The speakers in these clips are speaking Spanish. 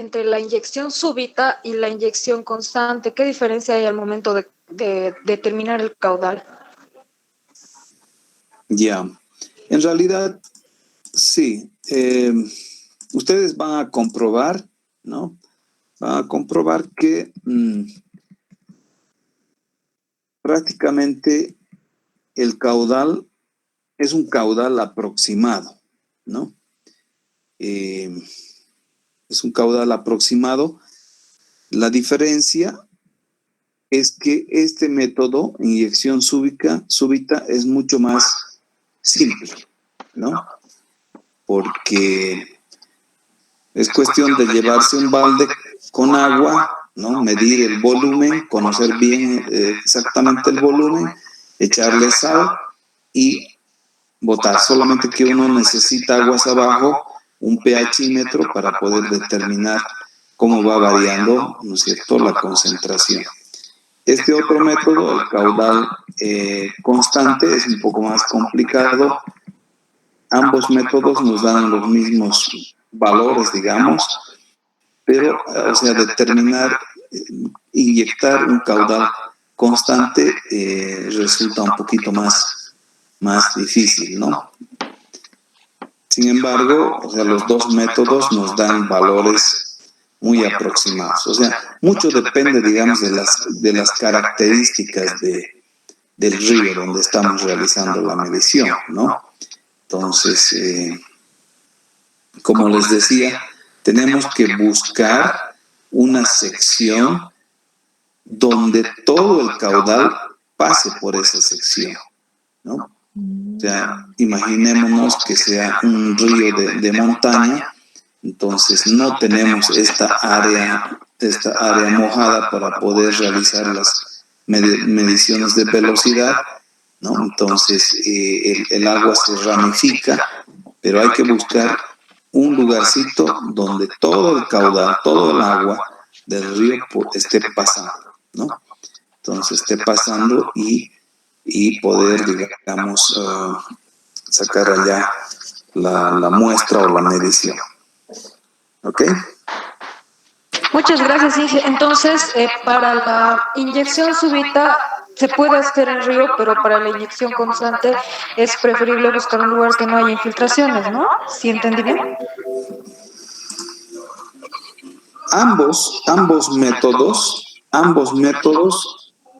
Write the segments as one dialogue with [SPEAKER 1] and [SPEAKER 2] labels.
[SPEAKER 1] Entre la inyección súbita y la inyección constante, ¿qué diferencia hay al momento de determinar el caudal?
[SPEAKER 2] Ya, en realidad, sí. Ustedes van a comprobar, ¿no? Van a comprobar que prácticamente el caudal es un caudal aproximado, ¿no? Es un caudal aproximado. La diferencia es que este método, inyección súbita, es mucho más simple, ¿no? Porque es cuestión de llevarse un balde con agua, ¿no? Medir el volumen, conocer bien exactamente el volumen, echarle sal y botar. Solamente que uno necesita aguas abajo, un pHímetro para poder determinar cómo va variando, ¿no es cierto?, la concentración. Este otro método, el caudal constante, es un poco más complicado. Ambos métodos nos dan los mismos valores, digamos, pero, o sea, determinar, inyectar un caudal constante resulta un poquito más difícil, ¿no? Sin embargo, o sea, los dos métodos nos dan valores muy aproximados. O sea, mucho depende, digamos, de las características del río donde estamos realizando la medición, ¿no? Entonces, como les decía, tenemos que buscar una sección donde todo el caudal pase por esa sección, ¿no? O sea, imaginémonos que sea un río de montaña, entonces no tenemos esta área mojada para poder realizar las mediciones de velocidad, ¿no? Entonces el agua se ramifica, pero hay que buscar un lugarcito donde todo el caudal, todo el agua del río esté pasando, ¿no? Entonces esté pasando y poder, digamos, sacar allá la muestra o la medición. ¿Ok?
[SPEAKER 1] Muchas gracias, Inge. Entonces, para la inyección súbita se puede hacer en río, pero para la inyección constante es preferible buscar un lugar que no haya infiltraciones, ¿no? ¿Sí entendí bien?
[SPEAKER 2] Ambos métodos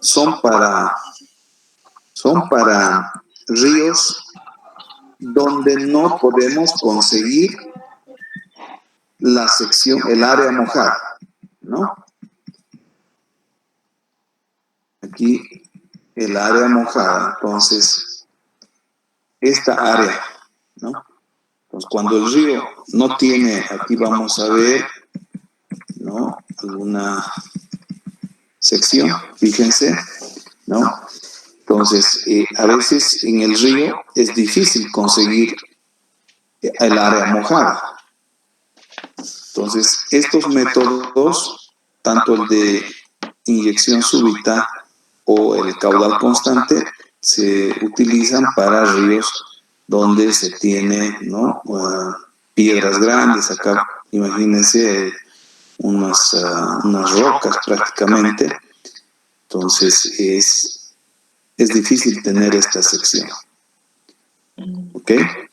[SPEAKER 2] son para ríos donde no podemos conseguir la sección, el área mojada, ¿no? Aquí el área mojada, entonces, esta área, ¿no? Entonces, cuando el río no tiene, aquí vamos a ver, ¿no?, alguna sección, fíjense, ¿no? Entonces, a veces en el río es difícil conseguir el área mojada. Entonces, estos métodos, tanto el de inyección súbita o el caudal constante, se utilizan para ríos donde se tiene, ¿no?, piedras grandes. Acá, imagínense, unas rocas prácticamente. Entonces, es difícil tener esta sección. ¿Ok?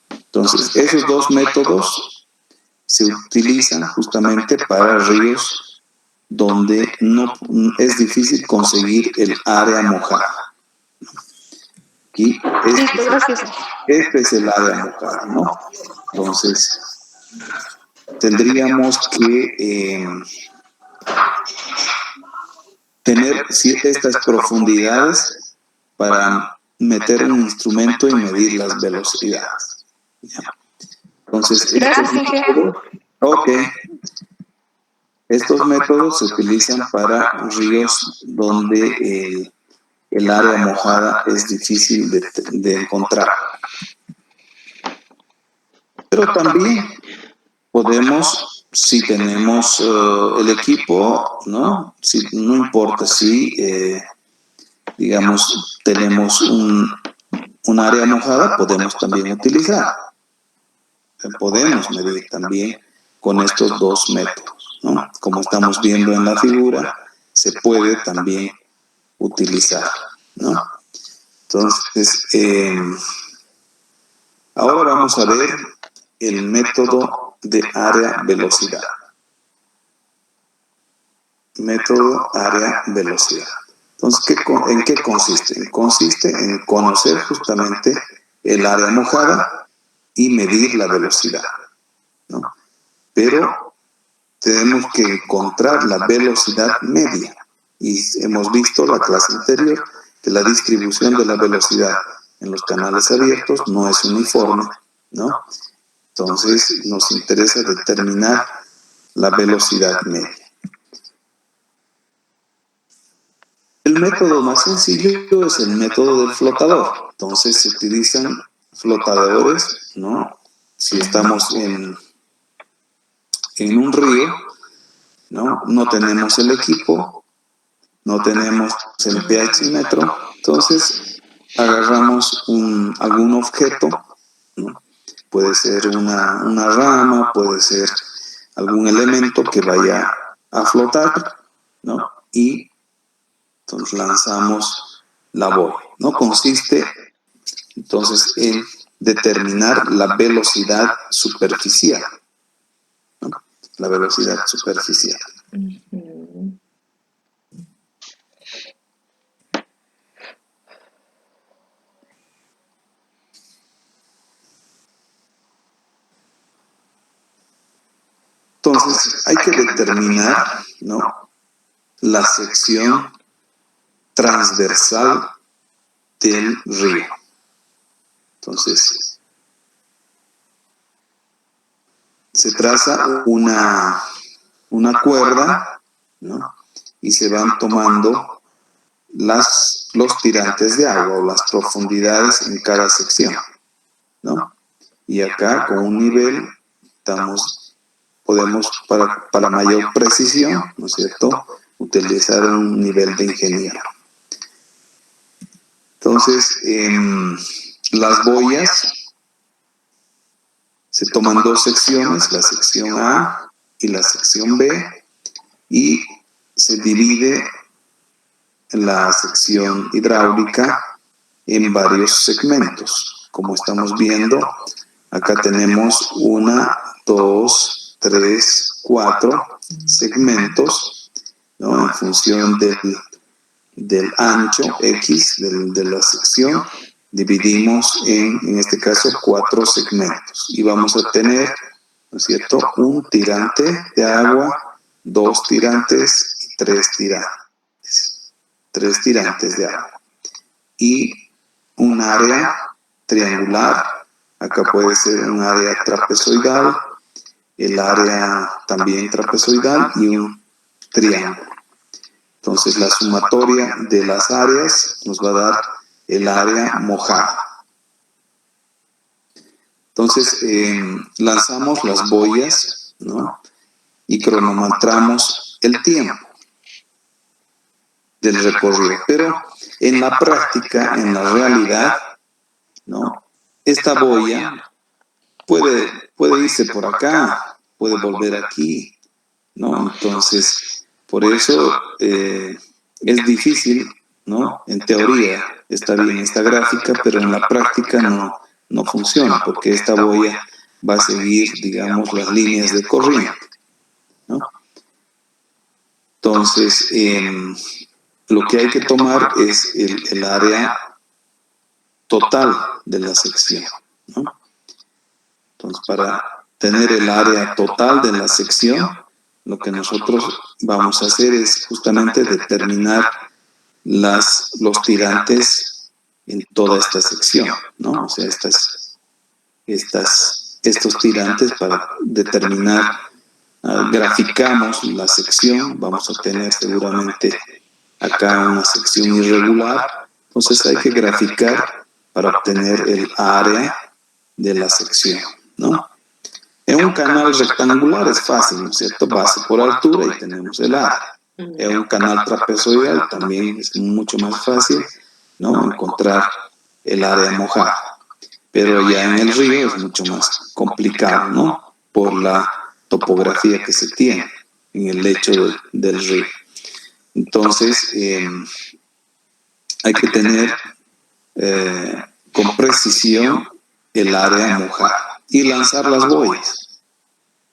[SPEAKER 2] Entonces, esos dos métodos se utilizan justamente para ríos donde no es difícil conseguir el área mojada. Aquí, este es el área mojada, ¿no? Entonces, tendríamos que tener estas profundidades para meter un instrumento y medir las velocidades. ¿Ya? Entonces, estos métodos se utilizan para ríos donde el área mojada es difícil de encontrar. Pero también podemos, si tenemos el equipo, ¿no? No importa si, digamos, tenemos un área mojada, podemos también utilizar. Podemos medir también con estos dos métodos. ¿no? Como estamos viendo en la figura, se puede también utilizar, ¿no? Entonces, ahora vamos a ver el método de área-velocidad. Método área-velocidad. Entonces, ¿en qué consiste? Consiste en conocer justamente el área mojada y medir la velocidad, ¿no? Pero tenemos que encontrar la velocidad media. Y hemos visto la clase anterior que la distribución de la velocidad en los canales abiertos no es uniforme, ¿no? Entonces nos interesa determinar la velocidad media. El método más sencillo es el método del flotador. Entonces se utilizan flotadores, ¿no? Si estamos en un río, ¿no? No tenemos el equipo, no tenemos el pHímetro, entonces agarramos algún objeto, ¿no? Puede ser una rama, puede ser algún elemento que vaya a flotar, ¿no? Y entonces lanzamos la boya, ¿no? Consiste entonces en determinar la velocidad superficial, ¿no? La velocidad superficial. Entonces hay que determinar, ¿no?, la sección transversal del río. Entonces se traza una cuerda, ¿no?, y se van tomando los tirantes de agua o las profundidades en cada sección, ¿no? Y acá con un nivel podemos para mayor precisión, ¿no es cierto?, utilizar un nivel de ingeniero. Entonces, las boyas se toman dos secciones, la sección A y la sección B, y se divide la sección hidráulica en varios segmentos. Como estamos viendo, acá tenemos 1, 2, 3, 4 segmentos, ¿no?, en función del ancho X de la sección. Dividimos en este caso 4 segmentos y vamos a tener, ¿no es cierto?, un tirante de agua, 2 tirantes y 3 tirantes. 3 tirantes de agua. Y un área triangular, acá puede ser un área trapezoidal, el área también trapezoidal y un triángulo. Entonces la sumatoria de las áreas nos va a dar el área mojada. Entonces lanzamos las boyas, ¿no?, y cronometramos el tiempo del recorrido. Pero en la práctica, en la realidad, ¿no?, esta boya puede irse por acá, puede volver aquí, ¿no? Entonces, por eso es difícil, ¿no? En teoría está bien esta gráfica, pero en la práctica no funciona, porque esta boya va a seguir, digamos, las líneas de corriente, ¿no? Entonces, lo que hay que tomar es el área total de la sección, ¿no? Entonces, para tener el área total de la sección, lo que nosotros vamos a hacer es justamente determinar los tirantes en toda esta sección, ¿no? O sea, estos tirantes para determinar, graficamos la sección, vamos a tener seguramente acá una sección irregular, entonces hay que graficar para obtener el área de la sección, ¿no? En un canal rectangular es fácil, ¿no es cierto? Base por altura y tenemos el área. En un canal trapezoidal también es mucho más fácil, ¿no?, encontrar el área mojada. Pero ya en el río es mucho más complicado, ¿no?, por la topografía que se tiene. en el lecho del río. Entonces, hay que tener con precisión el área mojada y lanzar las boyas.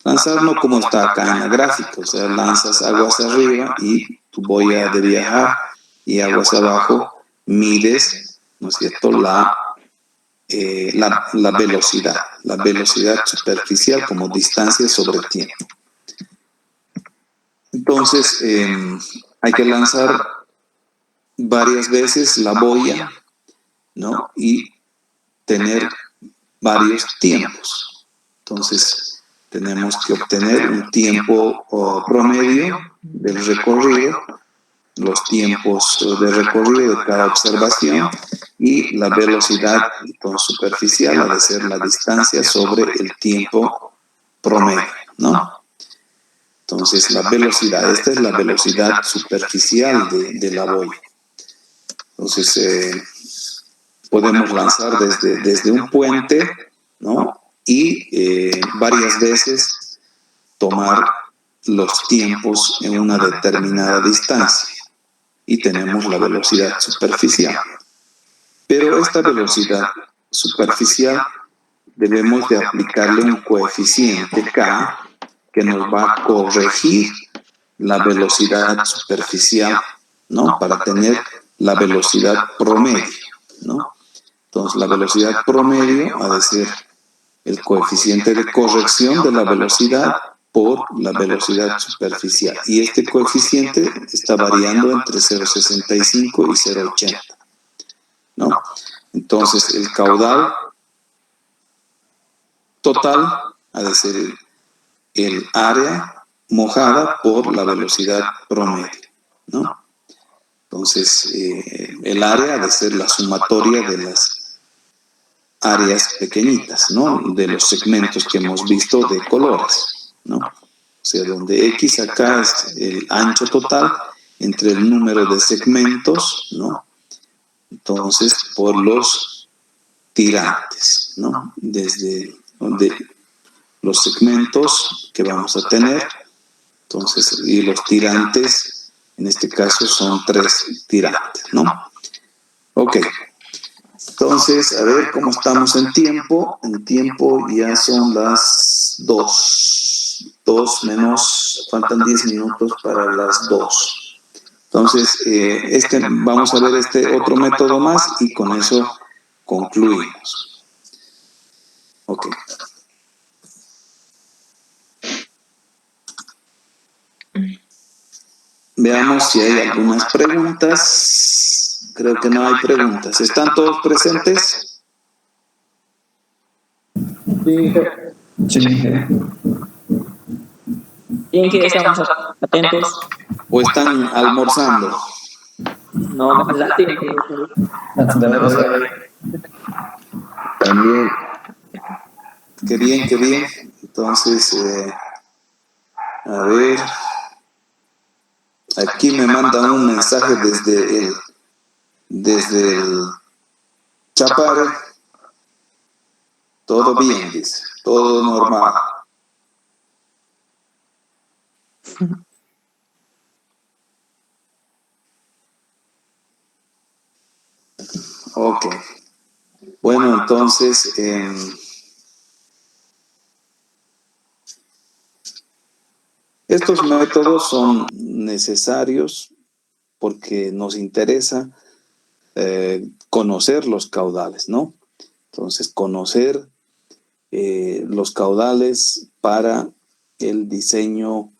[SPEAKER 2] Lanzar no como está acá en la gráfica, o sea, lanzas aguas arriba y tu boya de viajar y aguas abajo, mides, ¿no es cierto?, la velocidad superficial como distancia sobre tiempo. Entonces, hay que lanzar varias veces la boya, ¿no? Y tener varios tiempos. Entonces, tenemos que obtener un tiempo promedio del recorrido, los tiempos de recorrido de cada observación y la velocidad superficial ha de ser la distancia sobre el tiempo promedio, ¿no? Entonces, la velocidad, esta es la velocidad superficial de la boya. Entonces, podemos lanzar desde un puente, ¿no? Y varias veces tomar los tiempos en una determinada distancia y tenemos la velocidad superficial. Pero esta velocidad superficial debemos de aplicarle un coeficiente K que nos va a corregir la velocidad superficial, ¿no? Para tener la velocidad promedio, ¿no? Entonces, la velocidad promedio ha de ser el coeficiente de corrección de la velocidad por la velocidad superficial. Y este coeficiente está variando entre 0,65 y 0,80, ¿no? Entonces, el caudal total ha de ser el área mojada por la velocidad promedio, ¿no? Entonces, el área ha de ser la sumatoria de las áreas pequeñitas, ¿no? De los segmentos que hemos visto de colores, ¿no? O sea, donde X acá es el ancho total entre el número de segmentos, ¿no? Entonces, por los tirantes, ¿no? Desde donde los segmentos que vamos a tener, entonces, y los tirantes, en este caso son 3 tirantes, ¿no? Ok. Entonces, a ver cómo estamos en tiempo. En tiempo ya son las 2. 2 menos, faltan 10 minutos para las 2. Entonces, vamos a ver este otro método más y con eso concluimos. Ok. Veamos si hay algunas preguntas. Creo que no hay preguntas. ¿Están todos presentes?
[SPEAKER 3] Sí. Bien que estamos atentos.
[SPEAKER 2] ¿O están almorzando?
[SPEAKER 3] No, me da tiempo.
[SPEAKER 2] También. Qué bien, qué bien. Entonces, a ver. Aquí me mandan un mensaje desde el Chapare. Todo bien, dice. Todo normal. Ok. Bueno, entonces, estos métodos son necesarios porque nos interesa conocer los caudales, ¿no? Entonces, conocer los caudales para el diseño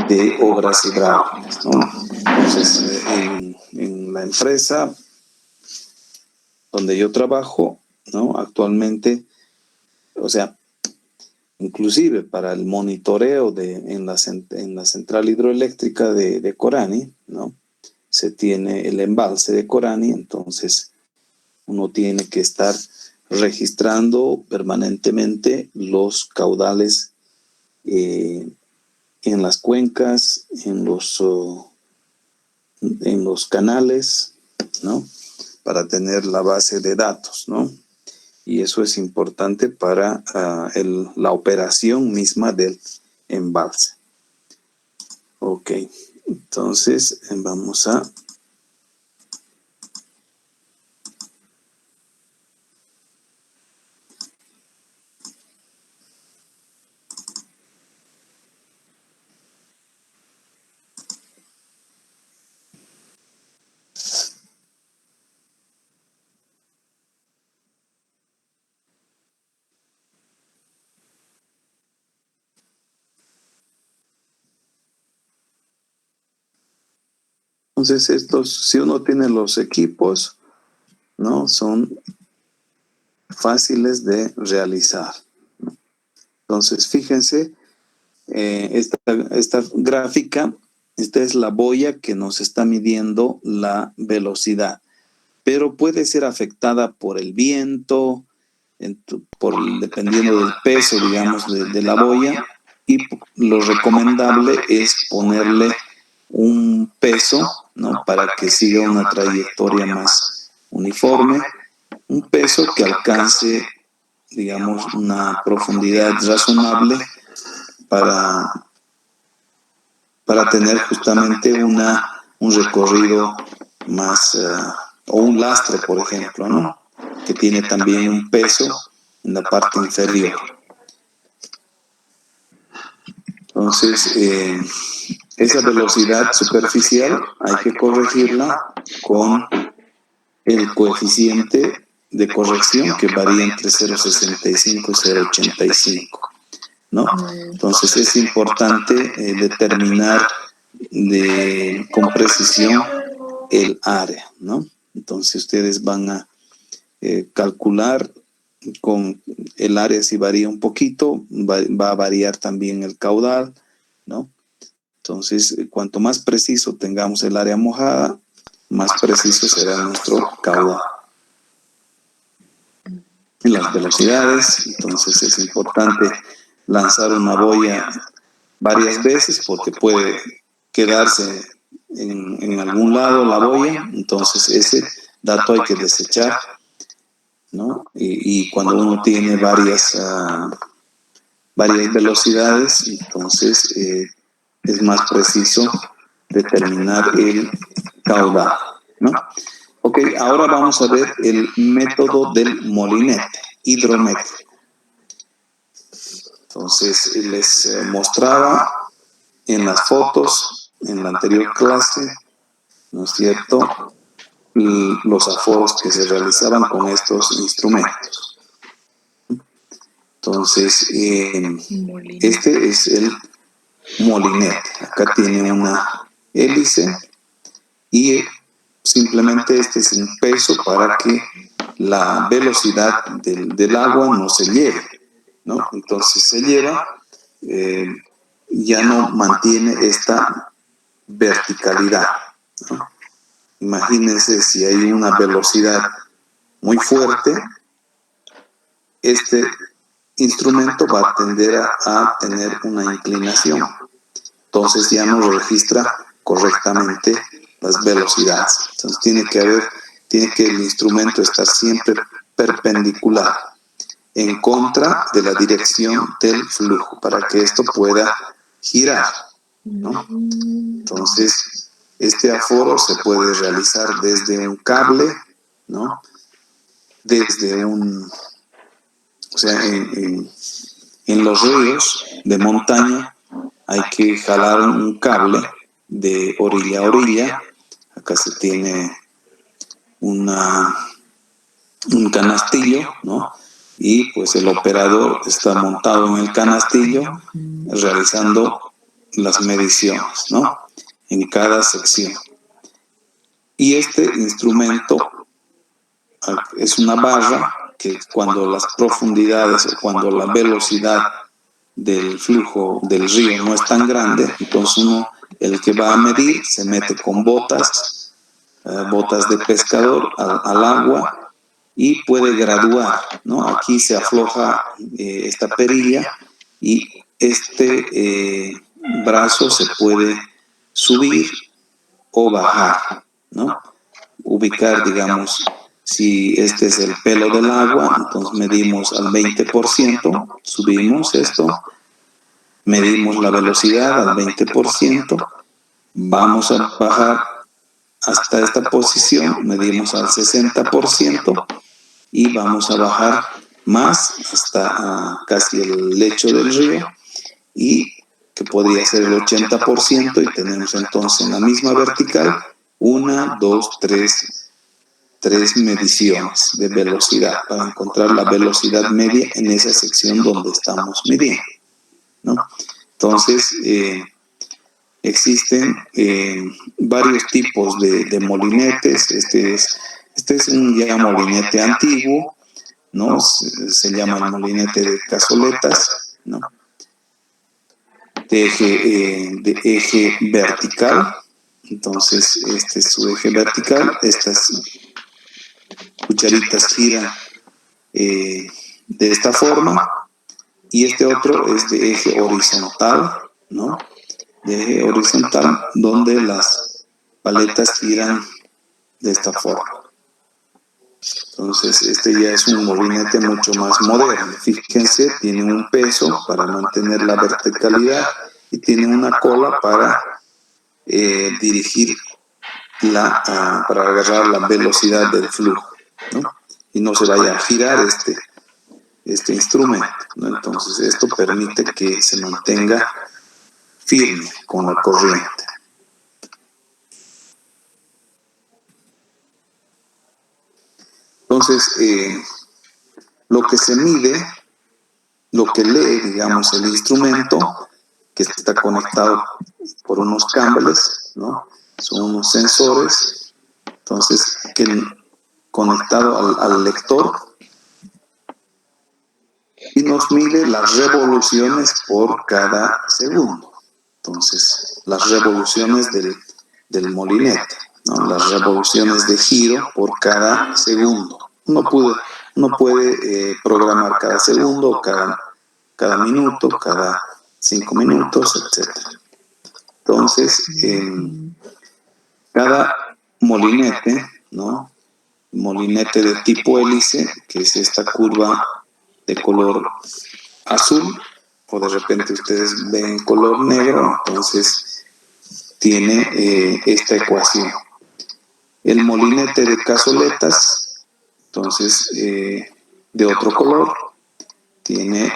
[SPEAKER 2] de obras hidráulicas, ¿no? Entonces, en la empresa donde yo trabajo, ¿no? Actualmente, o sea, inclusive para el monitoreo en la central hidroeléctrica de Corani, ¿no? Se tiene el embalse de Corani, entonces uno tiene que estar registrando permanentemente los caudales en las cuencas, en los canales, ¿no? Para tener la base de datos, ¿no? Y eso es importante para la operación misma del embalse. Ok, entonces vamos a... Entonces estos, si uno tiene los equipos, ¿no? Son fáciles de realizar. Entonces, fíjense, esta gráfica, esta es la boya que nos está midiendo la velocidad, pero puede ser afectada por el viento, dependiendo del peso, digamos, de la boya, y lo recomendable es ponerle un peso, ¿no? Para que siga una trayectoria más uniforme, un peso que alcance, digamos, una profundidad razonable para tener justamente un recorrido más, o un lastre, por ejemplo, ¿no? Que tiene también un peso en la parte inferior. Entonces, esa velocidad superficial hay que corregirla con el coeficiente de corrección que varía entre 0,65 y 0,85, ¿no? Entonces es importante determinar con precisión el área, ¿no? Entonces ustedes van a calcular con el área. Si varía un poquito, va a variar también el caudal, ¿no? Entonces, cuanto más preciso tengamos el área mojada, más preciso será nuestro caudal. En las velocidades, entonces es importante lanzar una boya varias veces porque puede quedarse en algún lado la boya, entonces ese dato hay que desechar, ¿no? Y cuando uno tiene varias velocidades, entonces es más preciso determinar el caudal, ¿no? Ok, ahora vamos a ver el método del molinete hidrométrico. Entonces les mostraba en las fotos en la anterior clase, ¿no es cierto?, los aforos que se realizaban con estos instrumentos. Entonces, este es el molinete. Acá tiene una hélice y simplemente este es un peso para que la velocidad del agua no se lleve, ¿no? Entonces se lleva, ya no mantiene esta verticalidad, ¿no? Imagínense si hay una velocidad muy fuerte, este instrumento va a tender a tener una inclinación. Entonces ya no registra correctamente las velocidades. Entonces tiene que el instrumento estar siempre perpendicular, en contra de la dirección del flujo, para que esto pueda girar, ¿no? Entonces, este aforo se puede realizar desde un cable, ¿no? Desde o sea, en los ríos de montaña hay que jalar un cable de orilla a orilla. Acá se tiene un canastillo, ¿no? Y pues el operador está montado en el canastillo realizando las mediciones, ¿no? En cada sección. Y este instrumento es una barra que cuando las profundidades o cuando la velocidad del flujo del río no es tan grande, entonces el que va a medir se mete con botas de pescador al agua y puede graduar, ¿no? Aquí se afloja esta perilla y este brazo se puede subir o bajar, ¿no? Ubicar, digamos, si este es el pelo del agua, entonces medimos al 20%, subimos esto, medimos la velocidad al 20%, Vamos a bajar hasta esta posición, medimos al 60% y vamos a bajar más hasta casi el lecho del río, y que podría ser el 80%, y tenemos entonces en la misma vertical 1, 2, 3 mediciones de velocidad para encontrar la velocidad media en esa sección donde estamos midiendo, ¿no? Entonces, existen varios tipos de molinetes. Este es un ya molinete antiguo, ¿no? Se llama el molinete de cazoletas, ¿no? De eje vertical. Entonces, este es su eje vertical. Estas cucharitas giran de esta forma, y este otro es de eje horizontal, ¿no? De eje horizontal, donde las paletas giran de esta forma. Entonces, este ya es un molinete mucho más moderno. Fíjense, tiene un peso para mantener la verticalidad y tiene una cola para dirigir para agarrar la velocidad del flujo, ¿no? Y no se vaya a girar este instrumento, ¿no? Entonces, esto permite que se mantenga firme con la corriente. Entonces, lo que se mide, lo que lee, digamos, el instrumento, que está conectado por unos cables, ¿no? Son unos sensores, entonces, que conectado al lector, y nos mide las revoluciones por cada segundo. Entonces, las revoluciones del molinete, ¿no? Las revoluciones de giro por cada segundo. Uno puede programar cada segundo, cada minuto, cada 5 minutos, etc. Entonces, cada molinete, ¿no? Molinete de tipo hélice, que es esta curva de color azul, o de repente ustedes ven color negro, entonces tiene esta ecuación. El molinete de cazoletas, entonces de otro color, tiene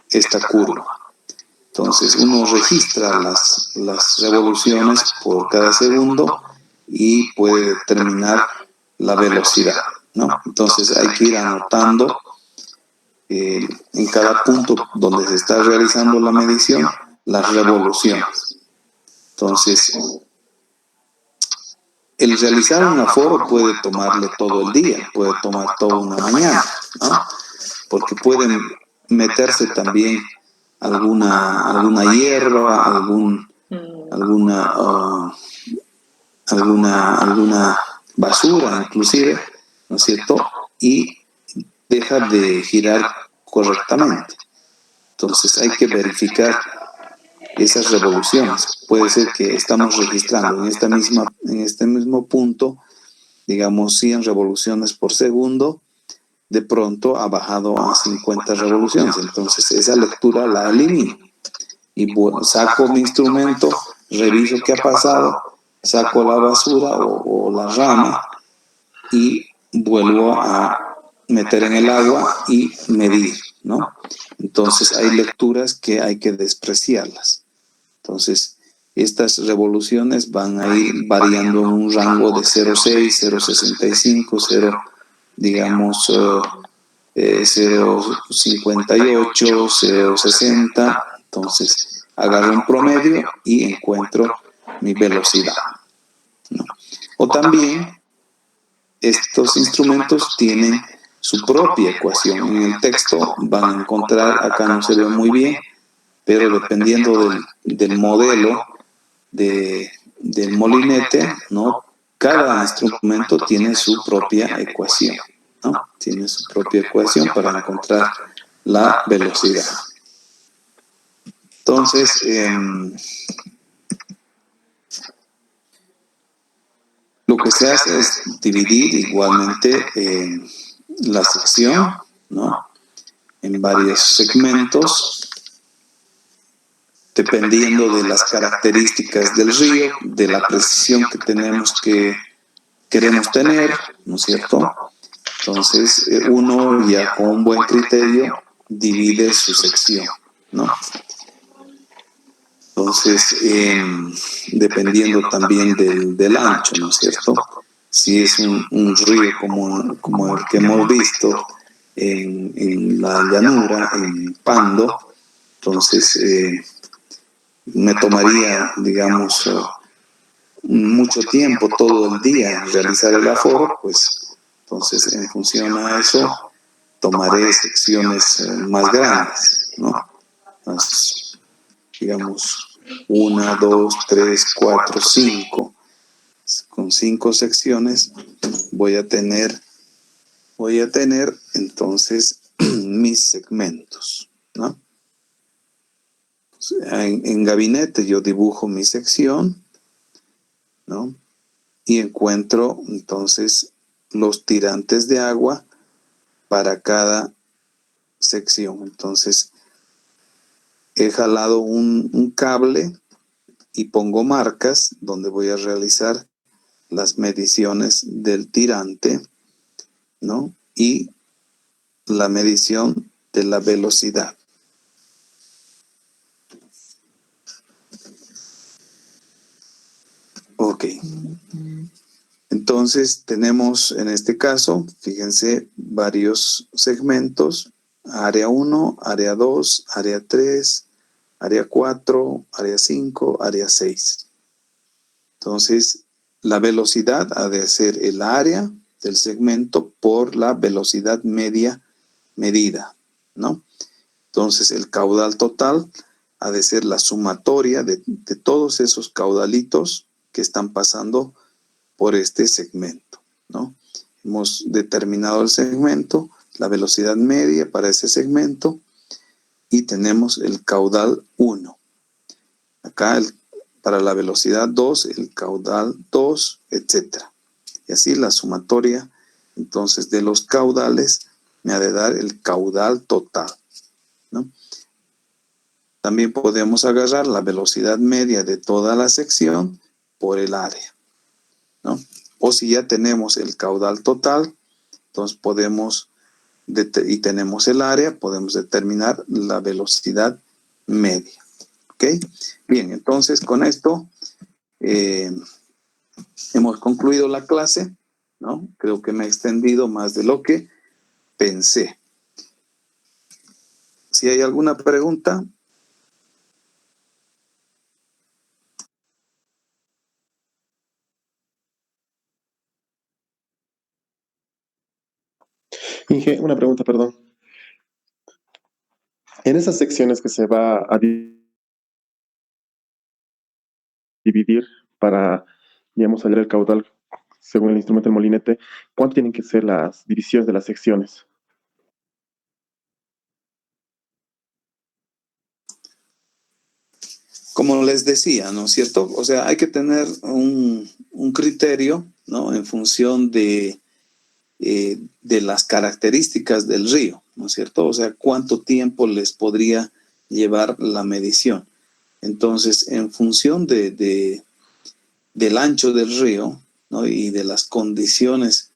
[SPEAKER 2] esta curva. Entonces uno registra las revoluciones por cada segundo y puede determinar la velocidad, ¿no? Entonces hay que ir anotando en cada punto donde se está realizando la medición las revoluciones. Entonces, el realizar un aforo puede tomarle todo el día, puede tomar toda una mañana, ¿no? Porque pueden meterse también alguna hierba, alguna basura inclusive, ¿no es cierto? Y deja de girar correctamente. Entonces hay que verificar esas revoluciones. Puede ser que estamos registrando en este mismo punto, digamos, 100 revoluciones por segundo, de pronto ha bajado a 50 revoluciones. Entonces esa lectura la elimino. Y bueno, saco mi instrumento, reviso qué ha pasado, saco la basura o la rama y vuelvo a meter en el agua y medir, ¿no? Entonces hay lecturas que hay que despreciarlas. Entonces, estas revoluciones van a ir variando en un rango de 0,6, 0,65, 0, digamos, 0,58, 0,60. Entonces, agarro un promedio y encuentro mi velocidad, ¿no? O también, estos instrumentos tienen su propia ecuación. En el texto van a encontrar, acá no se ve muy bien, pero dependiendo del modelo del molinete, ¿no? Cada instrumento tiene su propia ecuación, ¿no? Tiene su propia ecuación para encontrar la velocidad. Entonces, lo que se hace es dividir igualmente la sección, ¿no? En varios segmentos. dependiendo de las características del río, de la precisión que queremos tener, ¿no es cierto? Entonces, uno ya con un buen criterio divide su sección, ¿no? Entonces, dependiendo también del ancho, ¿no es cierto? Si es un río como el que hemos visto en la llanura, en Pando, entonces me tomaría, digamos, mucho tiempo, todo el día, realizar el aforo, pues entonces en función a eso tomaré secciones más grandes, ¿no? Entonces, digamos, 1, 2, 3, 4, 5. Con 5 secciones voy a tener entonces mis segmentos, ¿no? En gabinete yo dibujo mi sección, ¿no? Y encuentro entonces los tirantes de agua para cada sección. Entonces he jalado un cable y pongo marcas donde voy a realizar las mediciones del tirante, ¿no? Y la medición de la velocidad. Ok. Entonces tenemos en este caso, fíjense, varios segmentos: área 1, área 2, área 3, área 4, área 5, área 6. Entonces, la velocidad ha de ser el área del segmento por la velocidad media medida, ¿no? Entonces, el caudal total ha de ser la sumatoria de todos esos caudalitos que están pasando por este segmento, ¿no? Hemos determinado el segmento, la velocidad media para ese segmento, y tenemos el caudal 1. Acá para la velocidad 2, el caudal 2, etc. Y así la sumatoria entonces de los caudales me ha de dar el caudal total, ¿no? También podemos agarrar la velocidad media de toda la sección por el área, ¿no? O si ya tenemos el caudal total, entonces podemos, y tenemos el área, podemos determinar la velocidad media. ¿Ok? Bien, entonces con esto hemos concluido la clase, ¿no? Creo que me he extendido más de lo que pensé. Si hay alguna pregunta.
[SPEAKER 4] Inge, una pregunta, perdón. En esas secciones que se va a dividir para, digamos, hallar el caudal según el instrumento del molinete, ¿cuánto tienen que ser las divisiones de las secciones?
[SPEAKER 2] Como les decía, ¿no es cierto? O sea, hay que tener un criterio, ¿no? En función de las características del río, ¿no es cierto? O sea, cuánto tiempo les podría llevar la medición. Entonces, en función del ancho del río, ¿no? Y de las condiciones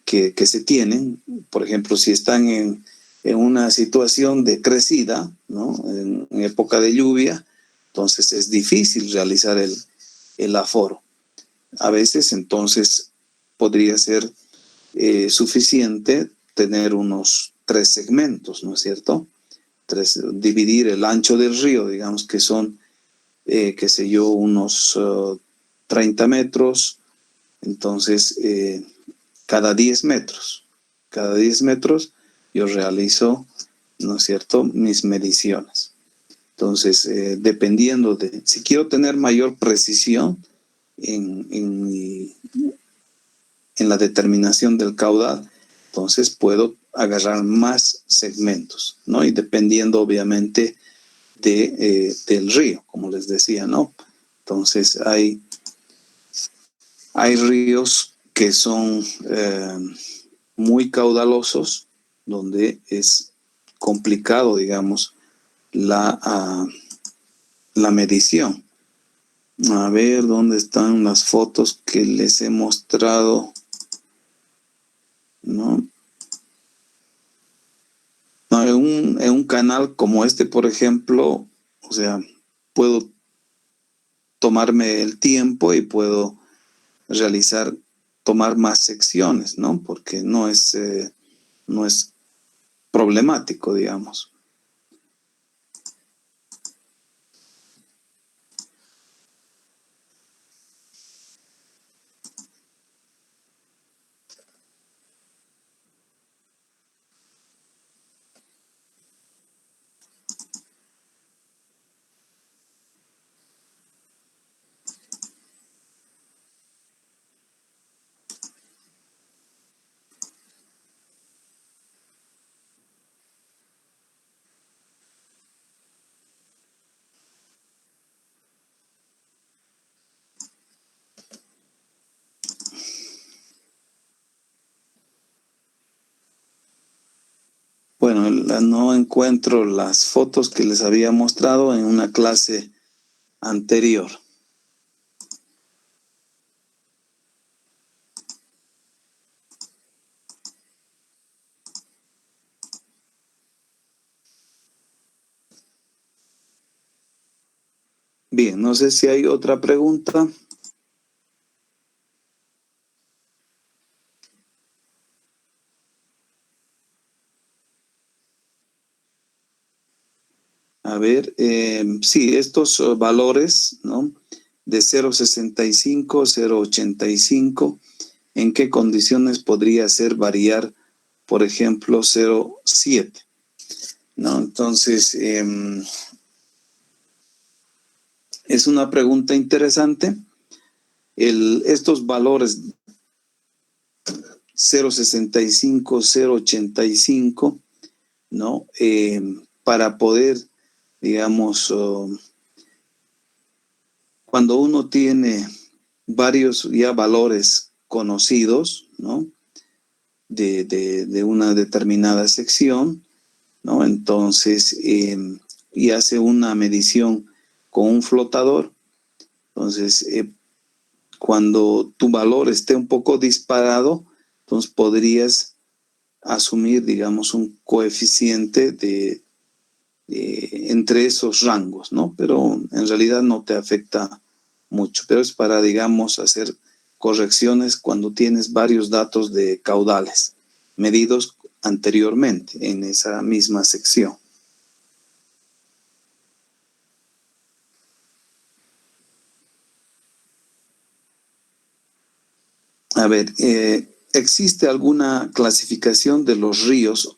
[SPEAKER 2] que se tienen, por ejemplo, si están en una situación de crecida, ¿no? En época de lluvia, entonces es difícil realizar el aforo. A veces, entonces, podría ser suficiente tener unos 3 segmentos, ¿no es cierto? Dividir el ancho del río, digamos que son, qué sé yo, unos 30 metros, entonces cada 10 metros. Cada 10 metros yo realizo, ¿no es cierto?, mis mediciones. Entonces, dependiendo de, si quiero tener mayor precisión en la determinación del caudal, entonces puedo agarrar más segmentos, ¿no? Y dependiendo obviamente del río, como les decía, ¿no? Entonces hay ríos que son muy caudalosos, donde es complicado, digamos, la la medición. A ver, ¿dónde están las fotos que les he mostrado? ¿No? No, en un canal como este, por ejemplo, o sea, puedo tomarme el tiempo y puedo tomar más secciones, ¿no? Porque no es problemático, digamos. Bueno, no encuentro las fotos que les había mostrado en una clase anterior. Bien, no sé si hay otra pregunta. A ver, sí, estos valores, ¿no? De 0,65, 0,85, ¿en qué condiciones podría ser variar, por ejemplo, 0,7? ¿No? Entonces, es una pregunta interesante. Estos valores 0,65, 0,85, ¿no? Para poder, digamos, cuando uno tiene varios ya valores conocidos, ¿no? De una determinada sección, ¿no? Entonces, y hace una medición con un flotador. Entonces, cuando tu valor esté un poco disparado, entonces podrías asumir, digamos, un coeficiente entre esos rangos, ¿no? Pero en realidad no te afecta mucho, pero es para, digamos, hacer correcciones cuando tienes varios datos de caudales medidos anteriormente en esa misma sección. A ver, ¿existe alguna clasificación de los ríos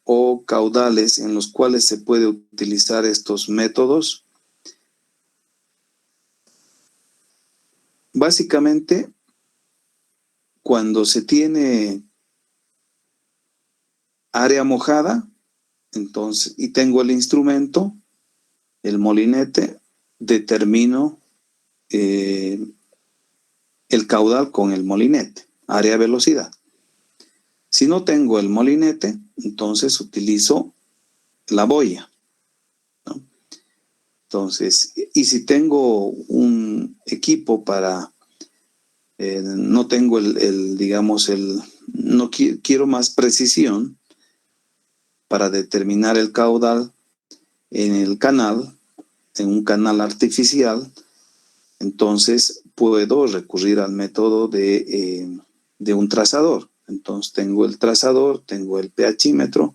[SPEAKER 2] o caudales en los cuales se puede utilizar estos métodos? Básicamente, cuando se tiene área mojada, entonces, y tengo el instrumento, el molinete, determino el caudal con el molinete, área velocidad. Si no tengo el molinete, entonces utilizo la boya, ¿no? Entonces, y si tengo un equipo para, no tengo digamos, no quiero más precisión para determinar el caudal en el canal, en un canal artificial, entonces puedo recurrir al método de un trazador. Entonces tengo el trazador, tengo el pHímetro,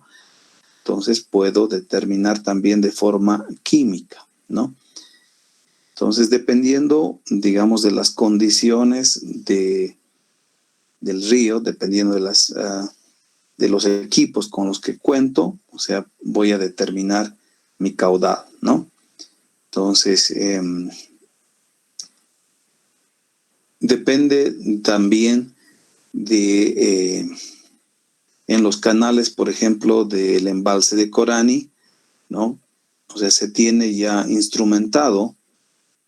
[SPEAKER 2] entonces puedo determinar también de forma química, ¿no? Entonces, dependiendo, digamos, de las condiciones del río, dependiendo de los equipos con los que cuento, o sea, voy a determinar mi caudal, ¿no? Entonces, depende también de, en los canales, por ejemplo, del embalse de Corani, ¿no? O sea, se tiene ya instrumentado,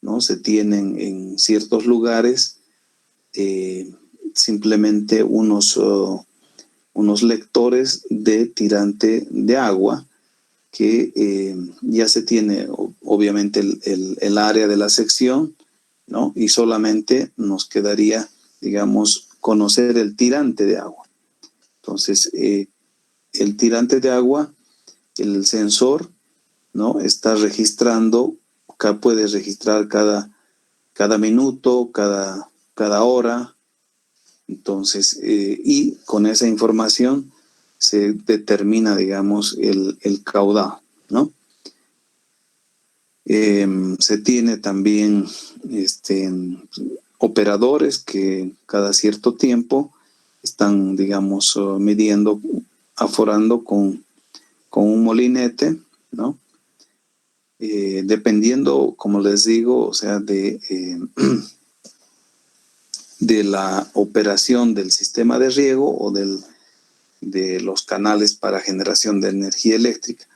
[SPEAKER 2] ¿no? Se tienen en ciertos lugares simplemente unos lectores de tirante de agua que ya se tiene obviamente el área de la sección, ¿no? Y solamente nos quedaría, digamos, conocer el tirante de agua. Entonces, el tirante de agua, el sensor, ¿no? Está registrando, puede registrar cada minuto, cada hora. Entonces, y con esa información se determina, digamos, el caudal, ¿no? Se tiene también operadores que cada cierto tiempo están, digamos, midiendo, aforando con un molinete, ¿no? Dependiendo, como les digo, o sea, de la operación del sistema de riego o de los canales para generación de energía eléctrica.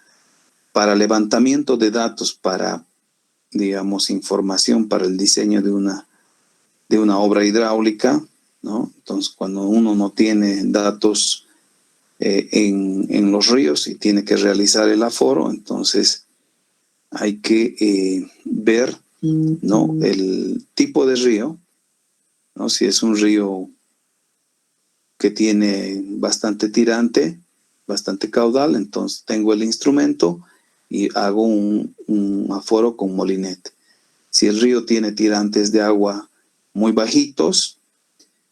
[SPEAKER 2] Para levantamiento de datos, para, digamos, información para el diseño de una obra hidráulica, ¿no? Entonces, cuando uno no tiene datos en los ríos y tiene que realizar el aforo, entonces hay que ver, ¿no? El tipo de río, ¿no? Si es un río que tiene bastante tirante, bastante caudal, entonces tengo el instrumento y hago un aforo con molinete. Si el río tiene tirantes de agua muy bajitos,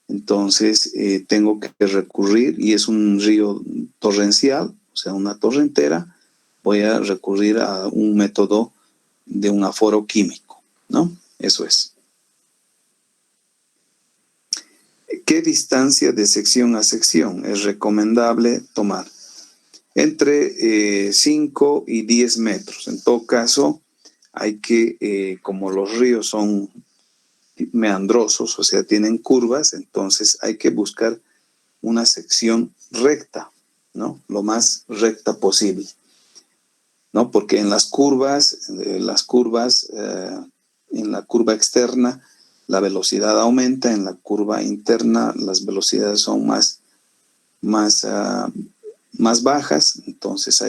[SPEAKER 2] entonces tengo que recurrir, y es un río torrencial, o sea, una torrentera, voy a recurrir a un método de un aforo químico, ¿no? Eso es. ¿Qué distancia de sección a sección es recomendable tomar? Entre 5 y 10 metros. En todo caso, hay que, como los ríos son meandrosos, o sea, tienen curvas, entonces hay que buscar una sección recta, ¿no? Lo más recta posible, ¿no? Porque en las curvas, en la curva externa, la velocidad aumenta, en la curva interna las velocidades son más bajas, entonces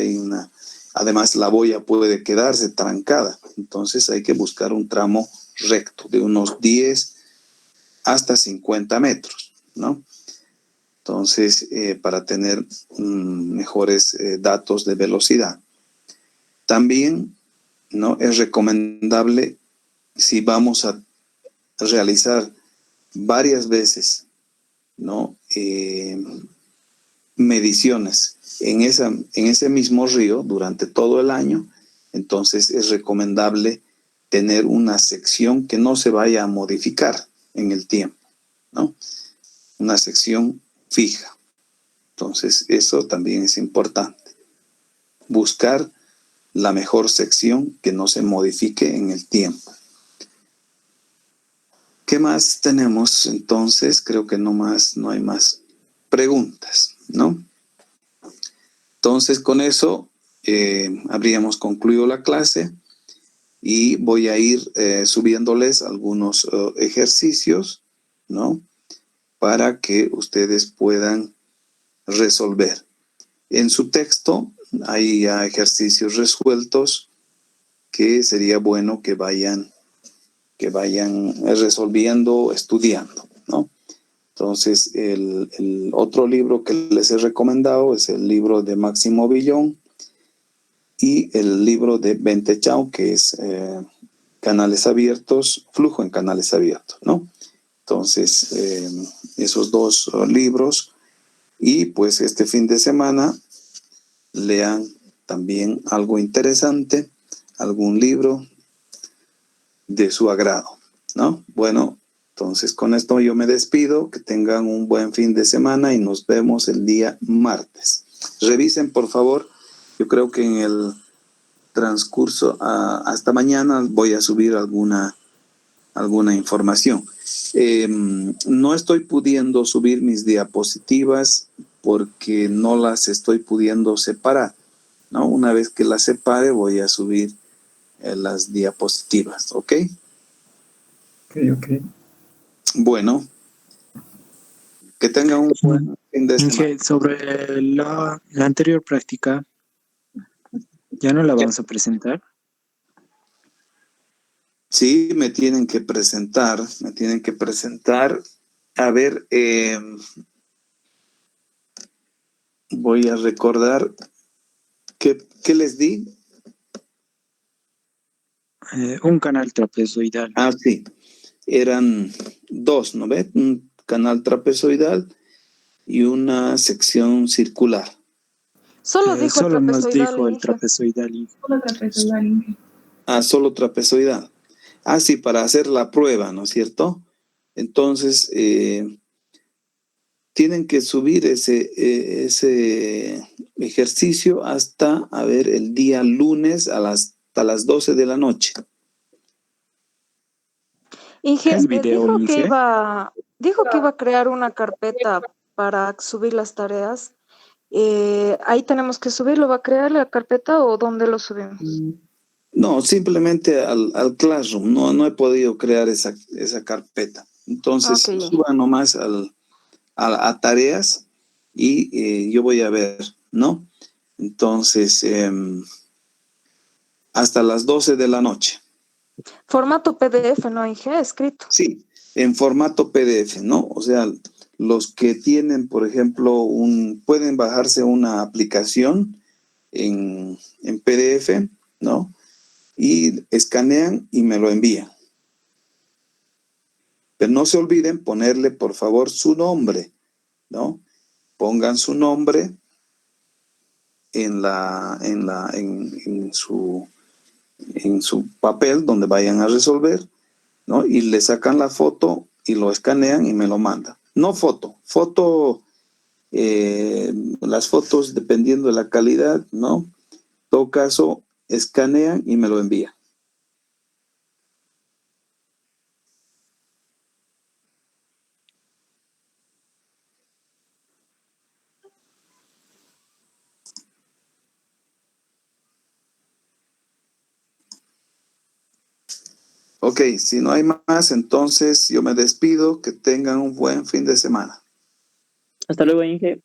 [SPEAKER 2] además la boya puede quedarse trancada, entonces hay que buscar un tramo recto de unos 10 hasta 50 metros, ¿no? Entonces, para tener mejores datos de velocidad. También, ¿no? Es recomendable, si vamos a realizar varias veces, ¿no? Mediciones en ese mismo río durante todo el año, entonces es recomendable tener una sección que no se vaya a modificar en el tiempo, ¿no? Una sección fija. Entonces, eso también es importante. Buscar la mejor sección que no se modifique en el tiempo. ¿Qué más tenemos? Entonces, creo que no hay más preguntas, ¿no? Entonces, con eso habríamos concluido la clase y voy a ir subiéndoles algunos ejercicios, ¿no? Para que ustedes puedan resolver. En su texto hay ya ejercicios resueltos que sería bueno que vayan resolviendo, estudiando, ¿no? Entonces, el otro libro que les he recomendado es el libro de Máximo Villón y el libro de Bente Chao, que es Canales Abiertos, Flujo en Canales Abiertos, ¿no? Entonces, esos dos libros, y pues este fin de semana lean también algo interesante, algún libro de su agrado, ¿no? Bueno, entonces con esto yo me despido, que tengan un buen fin de semana y nos vemos el día martes. Revisen, por favor, yo creo que en el transcurso hasta mañana voy a subir alguna información. No estoy pudiendo subir mis diapositivas porque no las estoy pudiendo separar, ¿no? Una vez que las separe voy a subir las diapositivas, ¿ok?
[SPEAKER 5] Ok.
[SPEAKER 2] Bueno, que tengan un buen fin de semana.
[SPEAKER 5] Inge, sobre la anterior práctica, ¿Ya no la vamos a presentar?
[SPEAKER 2] Sí, me tienen que presentar, me tienen que presentar. A ver, voy a recordar qué les di.
[SPEAKER 5] Un canal trapezoidal.
[SPEAKER 2] Ah, sí, eran dos, ¿no ves? Un canal trapezoidal y una sección circular.
[SPEAKER 1] Solo dijo el
[SPEAKER 5] Solo nos
[SPEAKER 1] trapezoidal,
[SPEAKER 5] dijo el
[SPEAKER 1] Inge.
[SPEAKER 5] trapezoidal.
[SPEAKER 2] Ah, solo trapezoidal. Ah, sí, para hacer la prueba, ¿no es cierto? Entonces, tienen que subir ese ejercicio hasta, a ver, el día lunes hasta las 12 de la noche.
[SPEAKER 1] Inge,
[SPEAKER 5] ¿Es video, Inge?
[SPEAKER 1] dijo que iba a crear una carpeta para subir las tareas. Ahí tenemos que subirlo. ¿Va a crear la carpeta o dónde lo subimos?
[SPEAKER 2] No, simplemente al Classroom. No he podido crear esa carpeta. Entonces,
[SPEAKER 1] Ok,
[SPEAKER 2] suban nomás a tareas y yo voy a ver, ¿no? Entonces, hasta las 12 de la noche.
[SPEAKER 1] formato PDF, ¿no, Inge? Escrito.
[SPEAKER 2] Sí, en formato PDF, ¿no? O sea, los que tienen, por ejemplo, pueden bajarse una aplicación en PDF, ¿no? Y escanean y me lo envían. Pero no se olviden ponerle, por favor, su nombre, ¿no? Pongan su nombre en su papel donde vayan a resolver, ¿no? Y le sacan la foto y lo escanean y me lo mandan. No foto, las fotos dependiendo de la calidad, ¿no? En todo caso, escanean y me lo envían. Ok, si no hay más, entonces yo me despido. Que tengan un buen fin de semana.
[SPEAKER 3] Hasta luego, Inge.